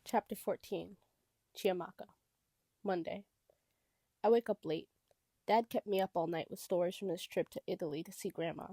Chapter 14 Chiamaka. Monday. I wake up late. Dad kept me up all night with stories from his trip to Italy to see Grandma.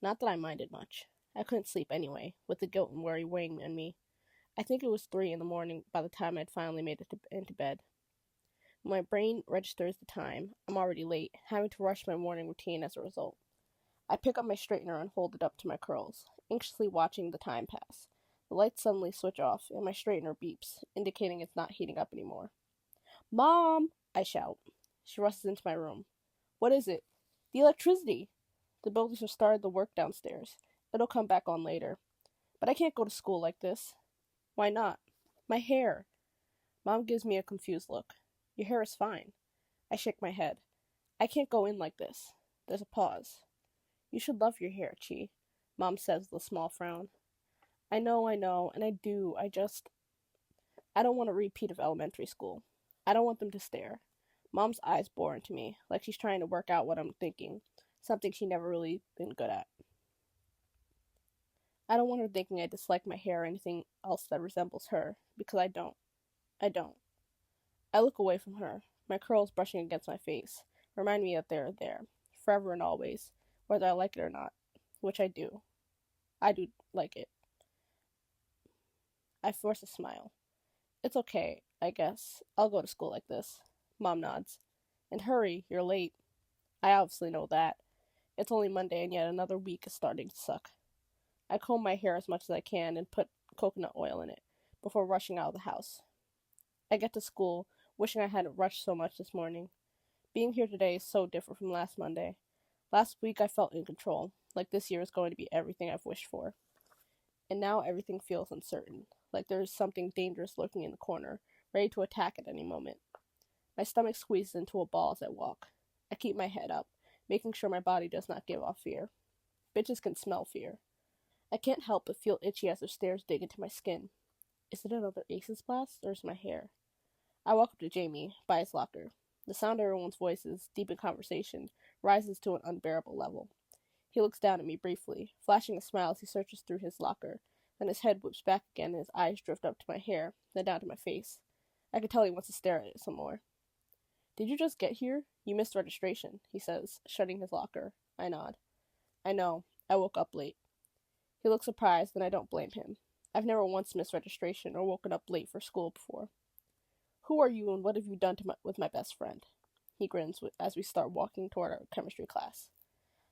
Not that I minded much. I couldn't sleep anyway, with the guilt and worry weighing on me. I think it was 3 in the morning by the time I'd finally made it into bed. When my brain registers the time, I'm already late, having to rush my morning routine as a result. I pick up my straightener and hold it up to my curls, anxiously watching the time pass. The lights suddenly switch off, and my straightener beeps, indicating it's not heating up anymore. "Mom!" I shout. She rushes into my room. "What is it?" "The electricity!" "The builders have started the work downstairs. It'll come back on later." "But I can't go to school like this." "Why not?" "My hair." Mom gives me a confused look. "Your hair is fine." I shake my head. "I can't go in like this." There's a pause. "You should love your hair, Chi," Mom says with a small frown. I know, and I do. I don't want a repeat of elementary school. I don't want them to stare. Mom's eyes bore into me, like she's trying to work out what I'm thinking, something she never really been good at. I don't want her thinking I dislike my hair or anything else that resembles her, because I don't. I don't. I look away from her, my curls brushing against my face, remind me that they're there, forever and always, whether I like it or not, which I do. I do like it. I force a smile. "It's okay, I guess. I'll go to school like this." Mom nods. "And hurry, you're late." I obviously know that. It's only Monday and yet another week is starting to suck. I comb my hair as much as I can and put coconut oil in it before rushing out of the house. I get to school, wishing I hadn't rushed so much this morning. Being here today is so different from last Monday. Last week I felt in control, like this year is going to be everything I've wished for. And now everything feels uncertain, like there is something dangerous lurking in the corner, ready to attack at any moment. My stomach squeezes into a ball as I walk. I keep my head up, making sure my body does not give off fear. Bitches can smell fear. I can't help but feel itchy as their stares dig into my skin. Is it another Aces blast, or is my hair? I walk up to Jamie, by his locker. The sound of everyone's voices, deep in conversation, rises to an unbearable level. He looks down at me briefly, flashing a smile as he searches through his locker. Then his head whips back again and his eyes drift up to my hair, then down to my face. I can tell he wants to stare at it some more. "Did you just get here? You missed registration," he says, shutting his locker. I nod. "I know. I woke up late." He looks surprised, and I don't blame him. I've never once missed registration or woken up late for school before. "Who are you and what have you done with my best friend?" He grins as we start walking toward our chemistry class.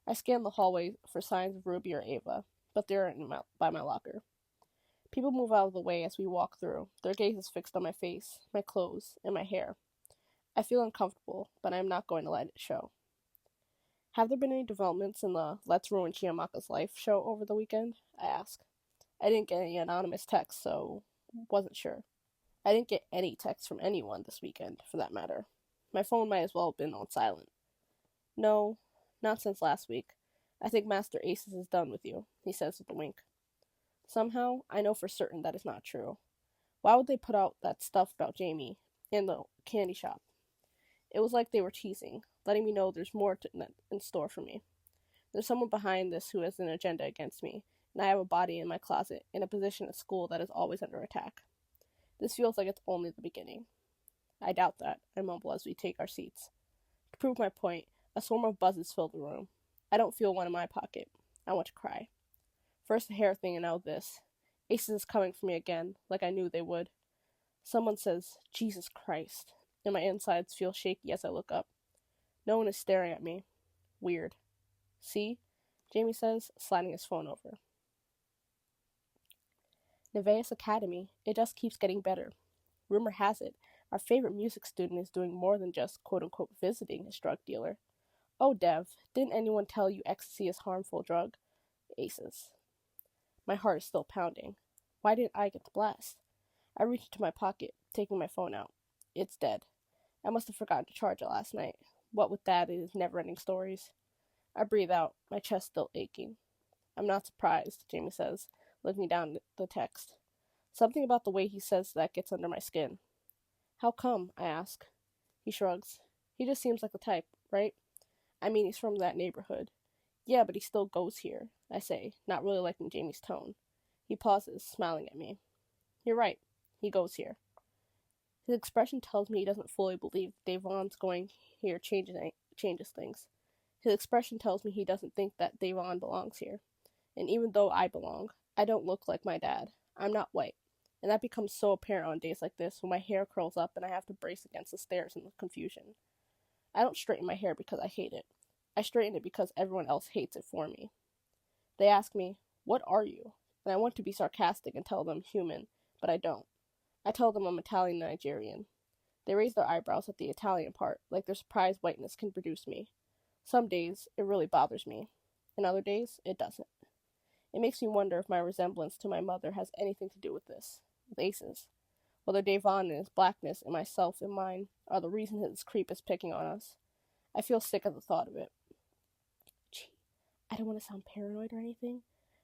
I scan the hallway for signs of Ruby or Ava, but they aren't by my locker. People move out of the way as we walk through, their gazes fixed on my face, my clothes, and my hair. I feel uncomfortable, but I am not going to let it show. "Have there been any developments in the Let's Ruin Chiamaka's Life show over the weekend?" I ask. I didn't get any anonymous texts, so wasn't sure. I didn't get any texts from anyone this weekend, for that matter. My phone might as well have been on silent. "No, not since last week. I think Master Aces is done with you," he says with a wink. Somehow, I know for certain that is not true. Why would they put out that stuff about Jamie in the candy shop? It was like they were teasing, letting me know there's more in store for me. There's someone behind this who has an agenda against me, and I have a body in my closet, in a position at school that is always under attack. This feels like it's only the beginning. "I doubt that," I mumble as we take our seats. To prove my point, a swarm of buzzes fill the room. I don't feel one in my pocket. I want to cry. First the hair thing and now this. Aces is coming for me again, like I knew they would. Someone says, "Jesus Christ," and my insides feel shaky as I look up. No one is staring at me. Weird. "See?" Jamie says, sliding his phone over. Nevaeh's Academy. It just keeps getting better. Rumor has it, our favorite music student is doing more than just quote-unquote visiting his drug dealer. "Oh, Dev, didn't anyone tell you ecstasy is a harmful drug?" Aces. My heart is still pounding. Why didn't I get the blast? I reach into my pocket, taking my phone out. It's dead. I must have forgotten to charge it last night. What with that and his never-ending stories. I breathe out, my chest still aching. "I'm not surprised," Jamie says, looking down the text. Something about the way he says that gets under my skin. "How come?" I ask. He shrugs. "He just seems like the type, right? I mean, he's from that neighborhood." "Yeah, but he still goes here," I say, not really liking Jamie's tone. He pauses, smiling at me. "You're right. He goes here. His expression tells me he doesn't fully believe Devon's going here changes things. His expression tells me he doesn't think that Devon belongs here. And even though I belong, I don't look like my dad. I'm not white. And that becomes so apparent on days like this when my hair curls up and I have to brace against the stares and the confusion. I don't straighten my hair because I hate it. I straighten it because everyone else hates it for me. They ask me, "What are you?" And I want to be sarcastic and tell them human, but I don't. I tell them I'm Italian Nigerian. They raise their eyebrows at the Italian part, like their surprised whiteness can produce me. Some days, it really bothers me. And other days, it doesn't. It makes me wonder if my resemblance to my mother has anything to do with this, with Aces. Whether Devon and his blackness and myself and mine are the reason his creep is picking on us. I feel sick at the thought of it. Gee, I don't want to sound paranoid or anything,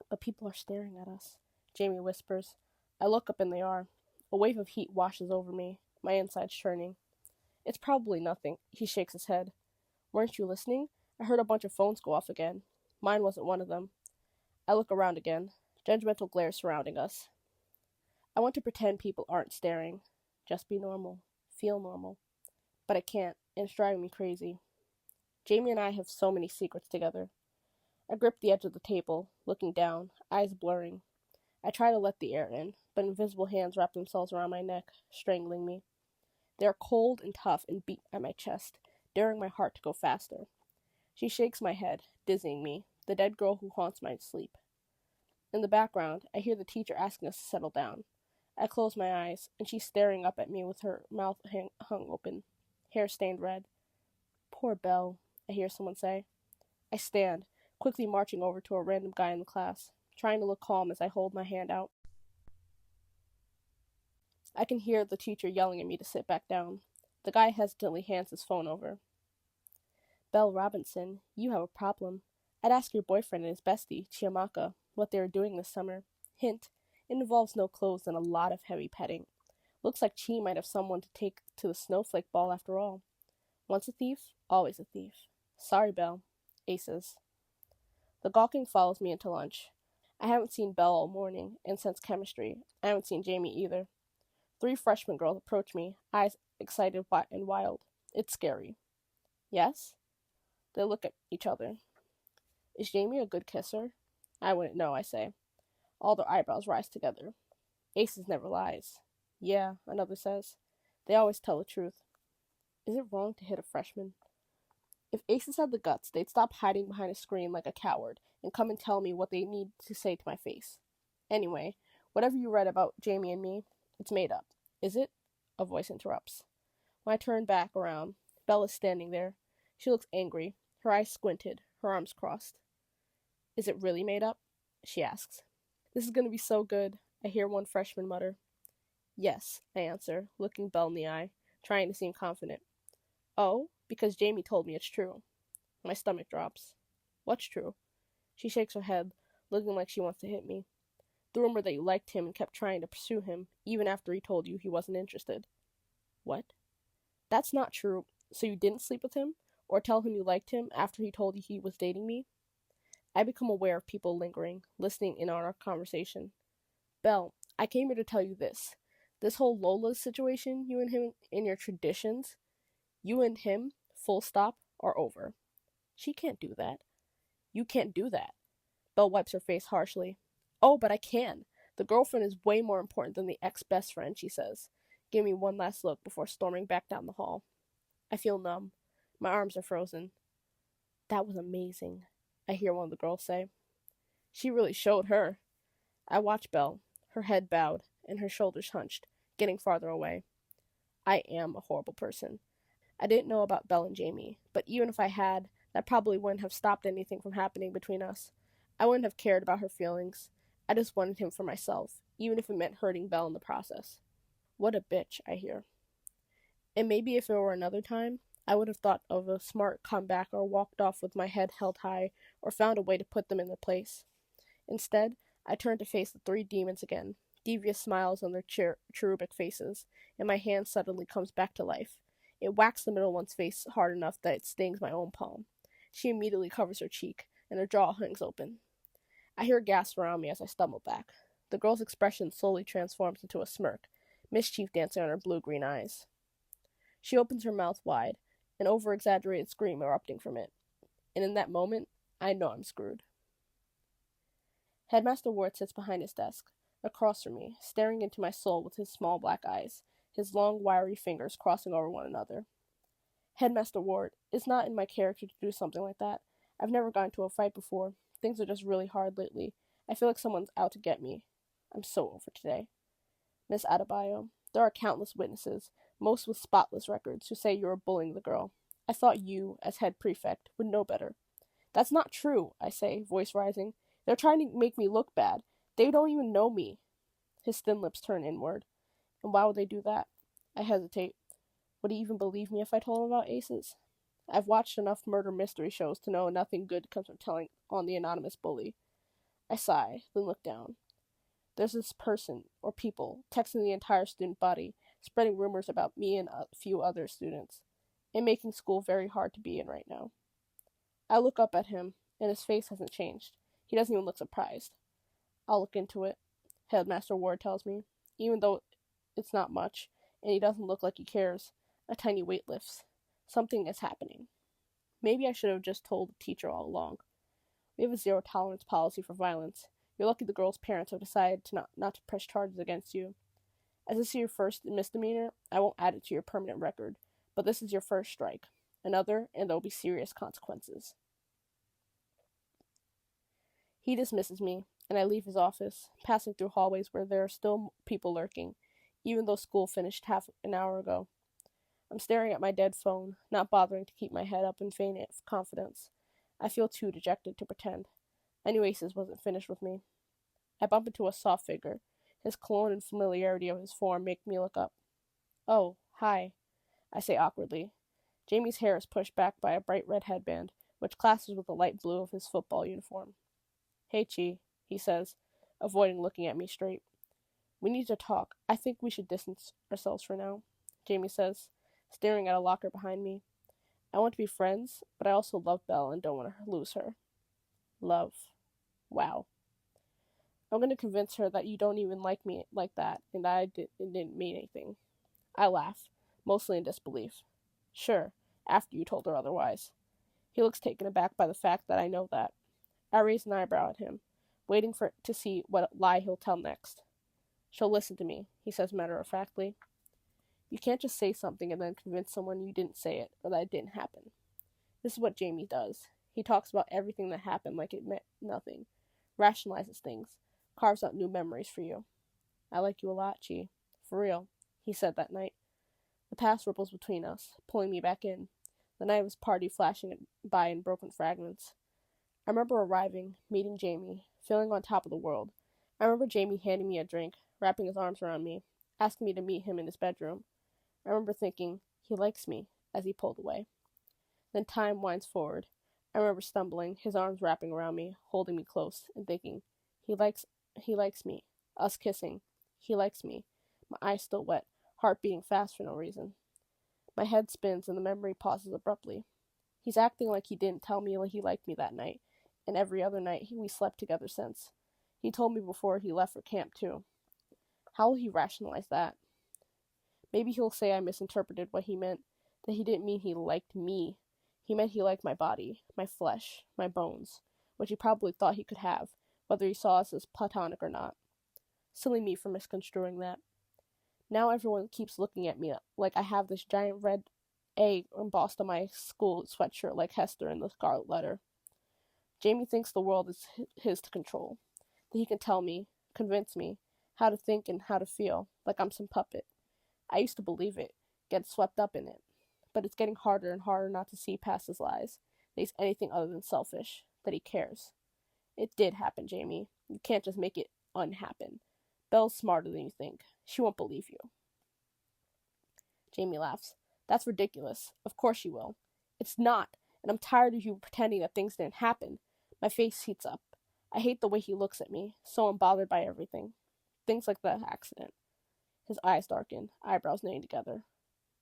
but people are staring at us, Jamie whispers. I look up and they are. A wave of heat washes over me, my insides churning. It's probably nothing, he shakes his head. Weren't you listening? I heard a bunch of phones go off again. Mine wasn't one of them. I look around again, judgmental glare surrounding us. I want to pretend people aren't staring. Just be normal. Feel normal. But I can't, and it's driving me crazy. Jamie and I have so many secrets together. I grip the edge of the table, looking down, eyes blurring. I try to let the air in, but invisible hands wrap themselves around my neck, strangling me. They are cold and tough and beat at my chest, daring my heart to go faster. She shakes my head, dizzying me, the dead girl who haunts my sleep. In the background, I hear the teacher asking us to settle down. I close my eyes, and she's staring up at me with her mouth hung open, hair stained red. Poor Belle, I hear someone say. I stand, quickly marching over to a random guy in the class, trying to look calm as I hold my hand out. I can hear the teacher yelling at me to sit back down. The guy hesitantly hands his phone over. Belle Robinson, you have a problem. I'd ask your boyfriend and his bestie, Chiamaka, what they are doing this summer. Hint, it involves no clothes and a lot of heavy petting. Looks like Chi might have someone to take to the snowflake ball after all. Once a thief, always a thief. Sorry, Belle. Aces. The gawking follows me into lunch. I haven't seen Belle all morning, and since chemistry, I haven't seen Jamie either. 3 freshman girls approach me, eyes excited and wild. It's scary. Yes? They look at each other. Is Jamie a good kisser? I wouldn't know, I say. All their eyebrows rise together. Aces never lies. Yeah, another says. They always tell the truth. Is it wrong to hit a freshman? If Aces had the guts, they'd stop hiding behind a screen like a coward and come and tell me what they need to say to my face. Anyway, whatever you read about Jamie and me, it's made up. Is it? A voice interrupts. When I turn back around, Bella's standing there. She looks angry, her eyes squinted, her arms crossed. Is it really made up? She asks. This is going to be so good, I hear one freshman mutter. Yes, I answer, looking Belle in the eye, trying to seem confident. Oh, because Jamie told me it's true. My stomach drops. What's true? She shakes her head, looking like she wants to hit me. The rumor that you liked him and kept trying to pursue him, even after he told you he wasn't interested. What? That's not true. So you didn't sleep with him? Or tell him you liked him after he told you he was dating me? I become aware of people lingering, listening in on our conversation. Belle, I came here to tell you this. This whole Lola situation, you and him and your traditions, you and him, full stop, are over. She can't do that. You can't do that. Belle wipes her face harshly. Oh, but I can. The girlfriend is way more important than the ex-best friend, she says, giving me one last look before storming back down the hall. I feel numb. My arms are frozen. That was amazing, I hear one of the girls say. She really showed her. I watch Belle, her head bowed and her shoulders hunched, getting farther away. I am a horrible person. I didn't know about Belle and Jamie, but even if I had, that probably wouldn't have stopped anything from happening between us. I wouldn't have cared about her feelings. I just wanted him for myself, even if it meant hurting Belle in the process. What a bitch, I hear. And maybe if it were another time, I would have thought of a smart comeback or walked off with my head held high or found a way to put them in their place. Instead, I turned to face the 3 demons again, devious smiles on their cherubic faces, and my hand suddenly comes back to life. It whacks the middle one's face hard enough that it stings my own palm. She immediately covers her cheek, and her jaw hangs open. I hear gasps around me as I stumble back. The girl's expression slowly transforms into a smirk, mischief dancing on her blue-green eyes. She opens her mouth wide, an over-exaggerated scream erupting from it. And in that moment, I know I'm screwed. Headmaster Ward sits behind his desk, across from me, staring into my soul with his small black eyes, his long, wiry fingers crossing over one another. Headmaster Ward, it's not in my character to do something like that. I've never gotten into a fight before. Things are just really hard lately. I feel like someone's out to get me. I'm so over today. Miss Adebayo, there are countless witnesses, most with spotless records, who say you were bullying the girl. I thought you, as head prefect, would know better. That's not true, I say, voice rising. They're trying to make me look bad. They don't even know me. His thin lips turn inward. And why would they do that? I hesitate. Would he even believe me if I told him about aces? I've watched enough murder mystery shows to know nothing good comes from telling on the anonymous bully. I sigh, then look down. There's this person, or people, texting the entire student body, spreading rumors about me and a few other students, and making school very hard to be in right now. I look up at him, and his face hasn't changed. He doesn't even look surprised. I'll look into it, Headmaster Ward tells me, even though it's not much, and he doesn't look like he cares. A tiny weight lifts. Something is happening. Maybe I should have just told the teacher all along. We have a zero-tolerance policy for violence. You're lucky the girl's parents have decided not to press charges against you. As this is your first misdemeanor, I won't add it to your permanent record, but this is your first strike. Another, and there will be serious consequences. He dismisses me, and I leave his office, passing through hallways where there are still people lurking, even though school finished half an hour ago. I'm staring at my dead phone, not bothering to keep my head up and feign confidence. I feel too dejected to pretend. I knew Aces wasn't finished with me. I bump into a soft figure. His cologne and familiarity of his form make me look up. Oh, hi, I say awkwardly. Jamie's hair is pushed back by a bright red headband, which clashes with the light blue of his football uniform. Hey, Chi, he says, avoiding looking at me straight. We need to talk. I think we should distance ourselves for now, Jamie says, staring at a locker behind me. I want to be friends, but I also love Belle and don't want to lose her. Love. Wow. I'm going to convince her that you don't even like me like that, and it didn't mean anything. I laugh, mostly in disbelief. Sure, after you told her otherwise. He looks taken aback by the fact that I know that. I raise an eyebrow at him, waiting to see what lie he'll tell next. She'll listen to me, he says matter-of-factly. You can't just say something and then convince someone you didn't say it, or that it didn't happen. This is what Jamie does. He talks about everything that happened like it meant nothing, rationalizes things, carves out new memories for you. I like you a lot, Chi. For real, he said that night. The past ripples between us, pulling me back in, the night of his party flashing by in broken fragments. I remember arriving, meeting Jamie, feeling on top of the world. I remember Jamie handing me a drink, wrapping his arms around me, asking me to meet him in his bedroom. I remember thinking, he likes me, as he pulled away. Then time winds forward. I remember stumbling, his arms wrapping around me, holding me close, and thinking, he likes me. Us kissing. He likes me. My eyes still wet, heart beating fast for no reason. My head spins and the memory pauses abruptly. He's acting like he didn't tell me he liked me that night, and every other night we slept together since. He told me before he left for camp, too. How will he rationalize that? Maybe he'll say I misinterpreted what he meant, that he didn't mean he liked me. He meant he liked my body, my flesh, my bones, which he probably thought he could have, whether he saw us as platonic or not. Silly me for misconstruing that. Now everyone keeps looking at me like I have this giant red A embossed on my school sweatshirt like Hester in the Scarlet Letter. Jamie thinks the world is his to control, that he can tell me, convince me, how to think and how to feel, like I'm some puppet. I used to believe it, get swept up in it, but it's getting harder and harder not to see past his lies, that he's anything other than selfish, that he cares. It did happen, Jamie. You can't just make it unhappen. Belle's smarter than you think. She won't believe you. Jamie laughs. That's ridiculous. Of course she will. It's not, and I'm tired of you pretending that things didn't happen. My face heats up. I hate the way he looks at me, so unbothered by everything. Things like the accident. His eyes darken, eyebrows knitting together.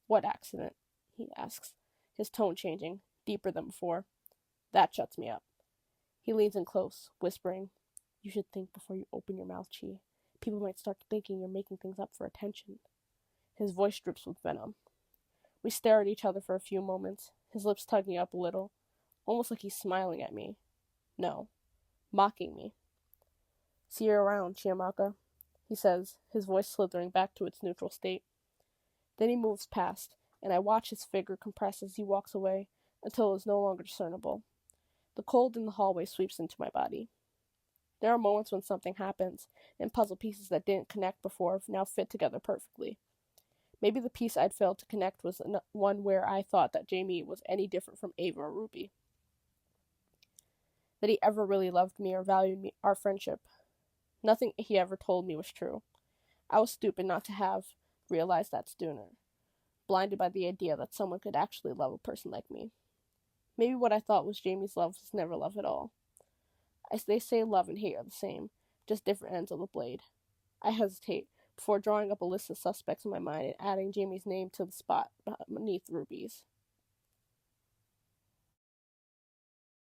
What accident? He asks, his tone changing, deeper than before. That shuts me up. He leans in close, whispering, You should think before you open your mouth, Chi. People might start thinking you're making things up for attention. His voice drips with venom. We stare at each other for a few moments, his lips tugging up a little, almost like he's smiling at me. No, mocking me. See you around, Chiamaka, he says, his voice slithering back to its neutral state. Then he moves past, and I watch his figure compress as he walks away until it is no longer discernible. The cold in the hallway sweeps into my body. There are moments when something happens, and puzzle pieces that didn't connect before now fit together perfectly. Maybe the piece I'd failed to connect was one where I thought that Jamie was any different from Ava or Ruby. That he ever really loved me or valued our friendship. Nothing he ever told me was true. I was stupid not to have realized that sooner, blinded by the idea that someone could actually love a person like me. Maybe what I thought was Jamie's love was never love at all. As they say, love and hate are the same, just different ends of the blade. I hesitate before drawing up a list of suspects in my mind and adding Jamie's name to the spot beneath Ruby's.